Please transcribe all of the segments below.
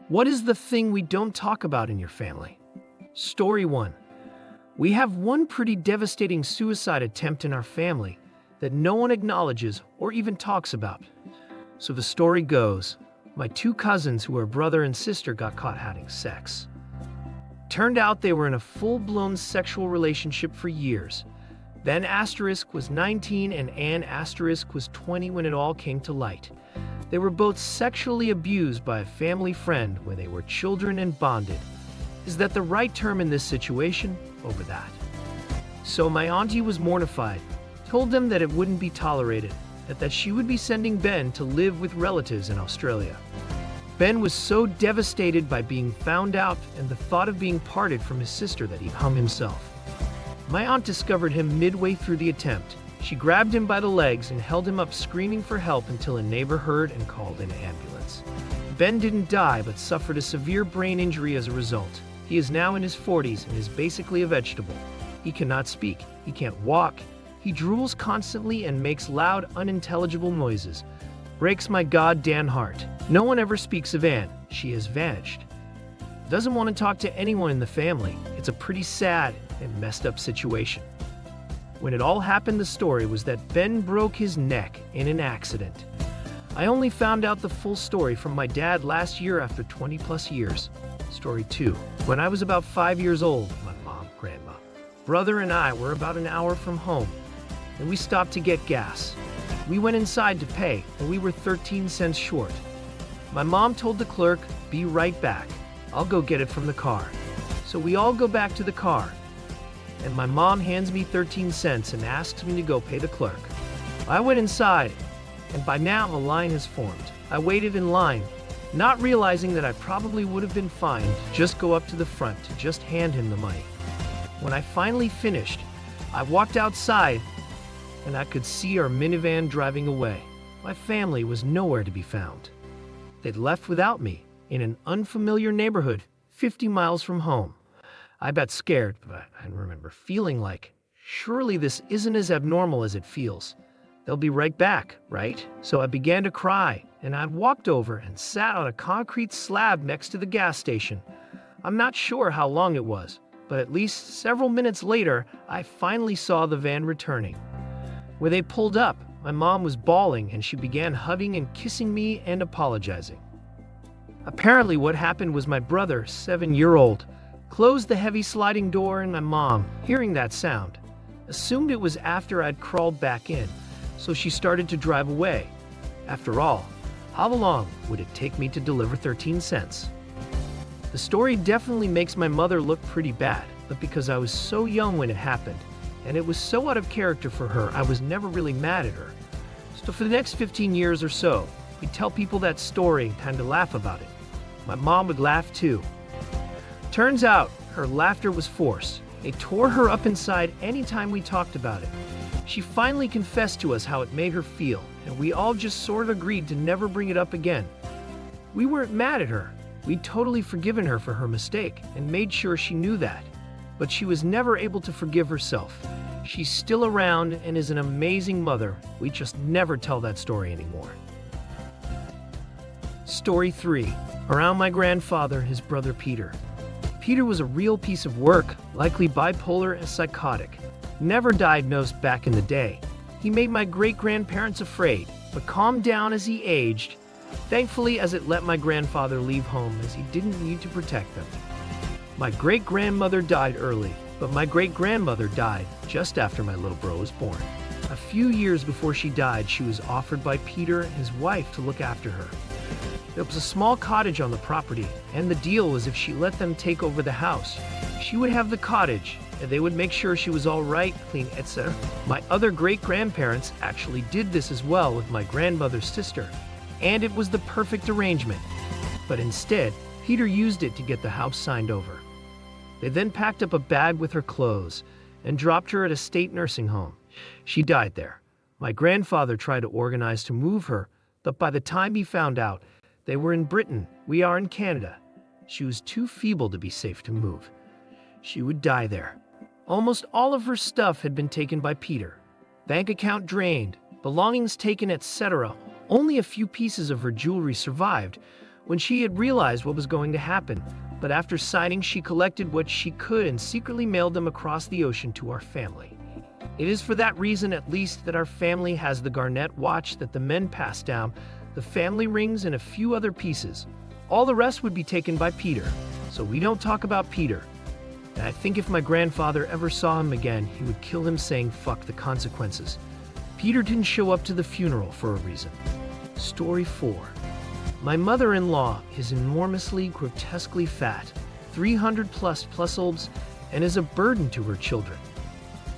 What is the thing we don't talk about in your family? Story 1. We have one pretty devastating suicide attempt in our family that no one acknowledges or even talks about. So the story goes, my two cousins who are brother and sister got caught having sex. Turned out they were in a full-blown sexual relationship for years. Then Asterisk was 19 and Ann Asterisk was 20 when it all came to light. They were both sexually abused by a family friend when they were children and bonded. Is that the right term in this situation? Over that. So my auntie was mortified, told them that it wouldn't be tolerated, that she would be sending Ben to live with relatives in Australia. Ben was so devastated by being found out and the thought of being parted from his sister that he hung himself. My aunt discovered him midway through the attempt. She grabbed him by the legs and held him up screaming for help until a neighbor heard and called an ambulance. Ben didn't die but suffered a severe brain injury as a result. He is now in his 40s and is basically a vegetable. He cannot speak, he can't walk, he drools constantly and makes loud, unintelligible noises. Breaks my goddamn heart. No one ever speaks of Anne. She has vanished. Doesn't want to talk to anyone in the family. It's a pretty sad and messed up situation. When it all happened, the story was that Ben broke his neck in an accident. I only found out the full story from my dad last year after 20 plus years. Story 2. When I was about 5 years old, my mom, grandma, brother and I were about an hour from home, and we stopped to get gas. We went inside to pay, and we were 13 cents short. My mom told the clerk, "Be right back. I'll go get it from the car." So we all go back to the car, and my mom hands me 13 cents and asks me to go pay the clerk. I went inside, and by now a line has formed. I waited in line, not realizing that I probably would have been fine to just go up to the front to just hand him the money. When I finally finished, I walked outside, and I could see our minivan driving away. My family was nowhere to be found. They'd left without me in an unfamiliar neighborhood 50 miles from home. I got scared, but I remember feeling like, surely this isn't as abnormal as it feels. They'll be right back, right? So I began to cry, and I walked over and sat on a concrete slab next to the gas station. I'm not sure how long it was, but at least several minutes later, I finally saw the van returning. Where they pulled up, my mom was bawling and she began hugging and kissing me and apologizing. Apparently what happened was my brother, 7-year-old, closed the heavy sliding door and my mom, hearing that sound, assumed it was after I'd crawled back in, so she started to drive away. After all, how long would it take me to deliver 13 cents? The story definitely makes my mother look pretty bad, but because I was so young when it happened, and it was so out of character for her, I was never really mad at her. So for the next 15 years or so, we'd tell people that story and kind of laugh about it. My mom would laugh too. Turns out, her laughter was forced. It tore her up inside anytime we talked about it. She finally confessed to us how it made her feel, and we all just sort of agreed to never bring it up again. We weren't mad at her. We'd totally forgiven her for her mistake and made sure she knew that. But she was never able to forgive herself. She's still around and is an amazing mother. We just never tell that story anymore. Story 3. Around my grandfather, his brother Peter. Peter was a real piece of work, likely bipolar and psychotic. Never diagnosed back in the day. He made my great-grandparents afraid, but calmed down as he aged. Thankfully, as it let my grandfather leave home as he didn't need to protect them. My great-grandmother died early, but my great-grandmother died just after my little bro was born. A few years before she died, she was offered by Peter and his wife to look after her. There was a small cottage on the property, and the deal was if she let them take over the house, she would have the cottage, and they would make sure she was all right, clean, etc. My other great-grandparents actually did this as well with my grandmother's sister, and it was the perfect arrangement. But instead, Peter used it to get the house signed over. They then packed up a bag with her clothes and dropped her at a state nursing home. She died there. My grandfather tried to organize to move her, but by the time he found out, they were in Britain, we are in Canada. She was too feeble to be safe to move. She would die there. Almost all of her stuff had been taken by Peter. Bank account drained, belongings taken, etc. Only a few pieces of her jewelry survived, when she had realized what was going to happen. But after signing, she collected what she could and secretly mailed them across the ocean to our family. It is for that reason, at least, that our family has the garnet watch that the men passed down, the family rings, and a few other pieces. All the rest would be taken by Peter, so we don't talk about Peter. And I think if my grandfather ever saw him again, he would kill him saying, "Fuck the consequences." Peter didn't show up to the funeral for a reason. Story 4. My mother-in-law is enormously, grotesquely fat, 300 plus olds, and is a burden to her children.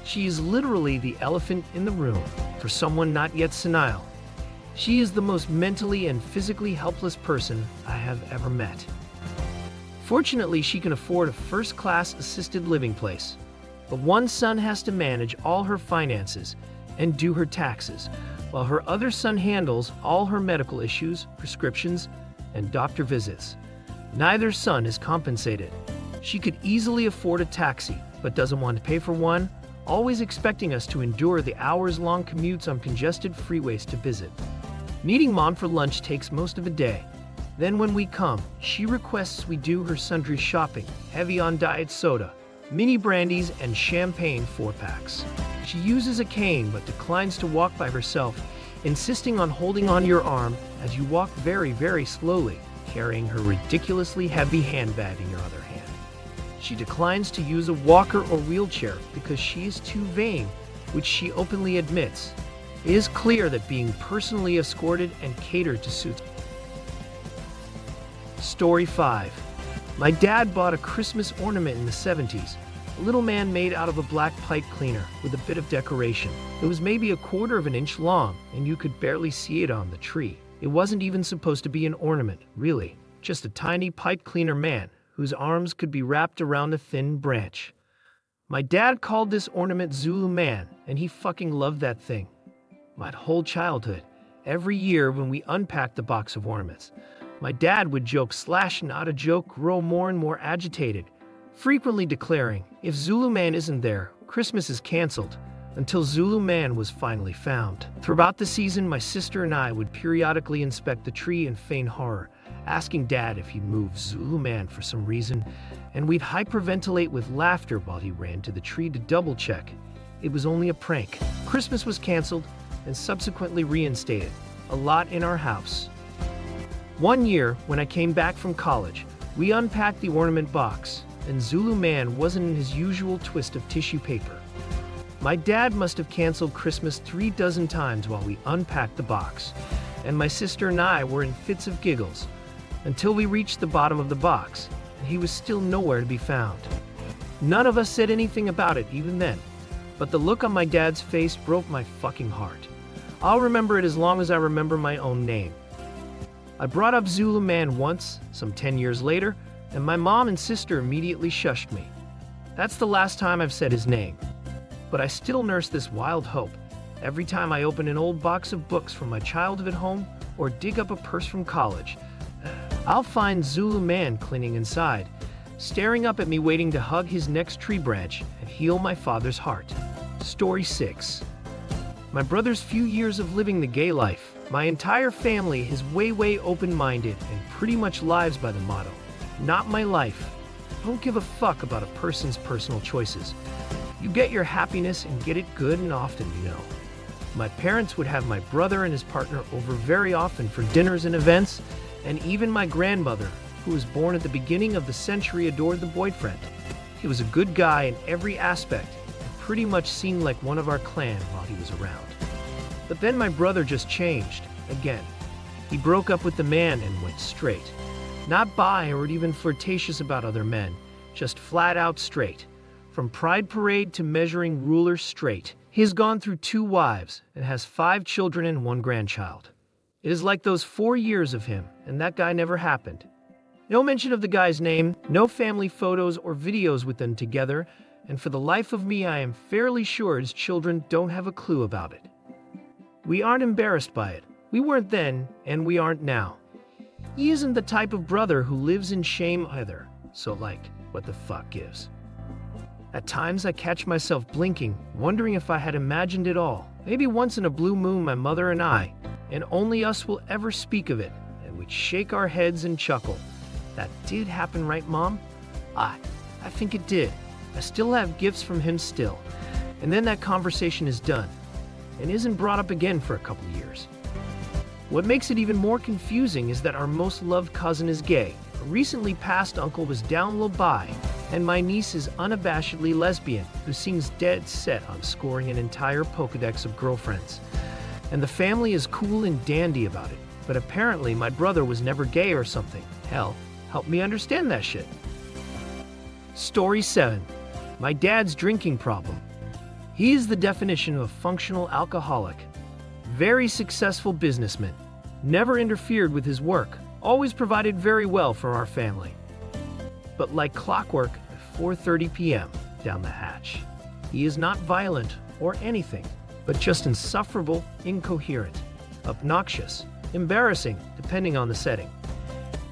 She is literally the elephant in the room for someone not yet senile. She is the most mentally and physically helpless person I have ever met. Fortunately, she can afford a first-class assisted living place, but one son has to manage all her finances and do her taxes, while her other son handles all her medical issues, prescriptions, and doctor visits. Neither son is compensated. She could easily afford a taxi, but doesn't want to pay for one, always expecting us to endure the hours-long commutes on congested freeways to visit. Meeting Mom for lunch takes most of the day. Then when we come, she requests we do her sundry shopping, heavy on diet soda, mini brandies, and champagne 4-packs. She uses a cane but declines to walk by herself, insisting on holding on your arm as you walk very, very slowly, carrying her ridiculously heavy handbag in your other hand. She declines to use a walker or wheelchair because she is too vain, which she openly admits. It is clear that being personally escorted and catered to suits. Story 5. My dad bought a Christmas ornament in the 70s, a little man made out of a black pipe cleaner with a bit of decoration. It was maybe a quarter of an inch long, and you could barely see it on the tree. It wasn't even supposed to be an ornament, really, just a tiny pipe cleaner man whose arms could be wrapped around a thin branch. My dad called this ornament Zulu Man, and he fucking loved that thing. My whole childhood, every year when we unpacked the box of ornaments, my dad would joke / not a joke, grow more and more agitated, frequently declaring, "If Zulu Man isn't there, Christmas is canceled," until Zulu Man was finally found. Throughout the season, my sister and I would periodically inspect the tree and feign horror, asking Dad if he'd moved Zulu Man for some reason, and we'd hyperventilate with laughter while he ran to the tree to double-check. It was only a prank. Christmas was canceled and subsequently reinstated, a lot in our house. One year, when I came back from college, we unpacked the ornament box, and Zulu Man wasn't in his usual twist of tissue paper. My dad must have canceled Christmas 36 times while we unpacked the box, and my sister and I were in fits of giggles until we reached the bottom of the box, and he was still nowhere to be found. None of us said anything about it even then, but the look on my dad's face broke my fucking heart. I'll remember it as long as I remember my own name. I brought up Zulu Man once, some 10 years later, and my mom and sister immediately shushed me. That's the last time I've said his name. But I still nurse this wild hope every time I open an old box of books from my childhood at home or dig up a purse from college. I'll find Zulu Man cleaning inside, staring up at me waiting to hug his next tree branch and heal my father's heart. Story 6. My brother's few years of living the gay life. My entire family is way open-minded and pretty much lives by the motto, "Not my life." Don't give a fuck about a person's personal choices. You get your happiness and get it good and often, you know. My parents would have my brother and his partner over very often for dinners and events, and even my grandmother, who was born at the beginning of the century, adored the boyfriend. He was a good guy in every aspect, and pretty much seemed like one of our clan while he was around. But then my brother just changed, again. He broke up with the man and went straight. Not bi or even flirtatious about other men, just flat out straight. From Pride Parade to measuring ruler straight. He has gone through 2 wives and has 5 children and 1 grandchild. It is like those 4 years of him, and that guy never happened. No mention of the guy's name, no family photos or videos with them together, and for the life of me I am fairly sure his children don't have a clue about it. We aren't embarrassed by it. We weren't then, and we aren't now. He isn't the type of brother who lives in shame either, so what the fuck gives? At times I catch myself blinking, wondering if I had imagined it all. Maybe once in a blue moon my mother and I, and only us will ever speak of it, and we'd shake our heads and chuckle. That did happen, right, Mom? I think it did. I still have gifts from him still. And then that conversation is done and isn't brought up again for a couple years. What makes it even more confusing is that our most loved cousin is gay. A recently passed uncle was down low bi, and my niece is unabashedly lesbian, who seems dead set on scoring an entire Pokedex of girlfriends. And the family is cool and dandy about it, but apparently my brother was never gay or something. Hell, help me understand that shit. Story 7. My dad's drinking problem. He is the definition of a functional alcoholic. Very successful businessman. Never interfered with his work. Always provided very well for our family. But like clockwork, at 4:30 p.m., down the hatch. He is not violent or anything, but just insufferable, incoherent, obnoxious, embarrassing, depending on the setting.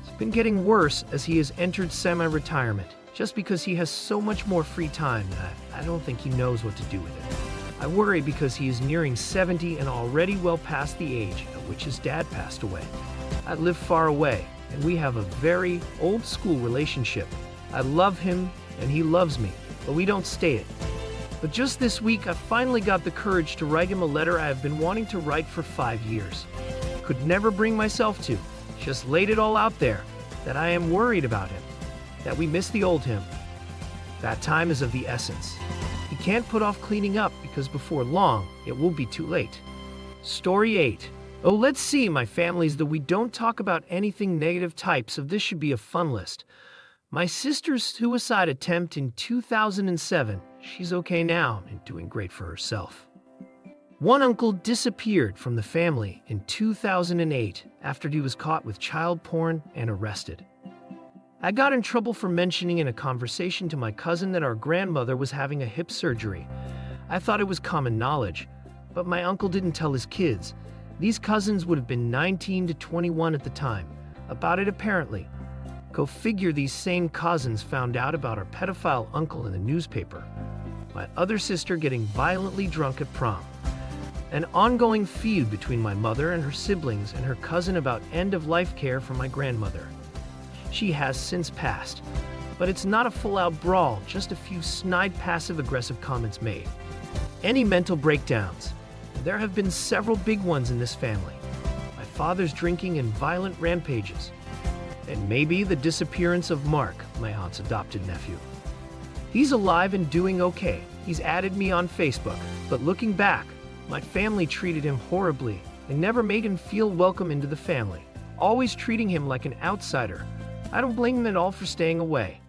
It's been getting worse as he has entered semi-retirement, just because he has so much more free time that I don't think he knows what to do with it. I worry because he is nearing 70 and already well past the age at which his dad passed away. I live far away, and we have a very old-school relationship. I love him, and he loves me, but we don't stay it. But just this week, I finally got the courage to write him a letter I have been wanting to write for 5 years. Could never bring myself to. Just laid it all out there, that I am worried about him, that we miss the old him. That time is of the essence. He can't put off cleaning up because before long, it will be too late. Story 8. Oh, let's see, my families, though we don't talk about anything negative types of this should be a fun list. My sister's suicide attempt in 2007. She's okay now and doing great for herself. One uncle disappeared from the family in 2008 after he was caught with child porn and arrested. I got in trouble for mentioning in a conversation to my cousin that our grandmother was having a hip surgery. I thought it was common knowledge, but my uncle didn't tell his kids. These cousins would have been 19 to 21 at the time. About it apparently. Go figure, these same cousins found out about our pedophile uncle in the newspaper. My other sister getting violently drunk at prom. An ongoing feud between my mother and her siblings and her cousin about end-of-life care for my grandmother. She has since passed, but it's not a full-out brawl, just a few snide passive-aggressive comments made. Any mental breakdowns? There have been several big ones in this family. My father's drinking and violent rampages. And maybe the disappearance of Mark, my aunt's adopted nephew. He's alive and doing okay. He's added me on Facebook, but looking back, my family treated him horribly and never made him feel welcome into the family, always treating him like an outsider. I don't blame him at all for staying away.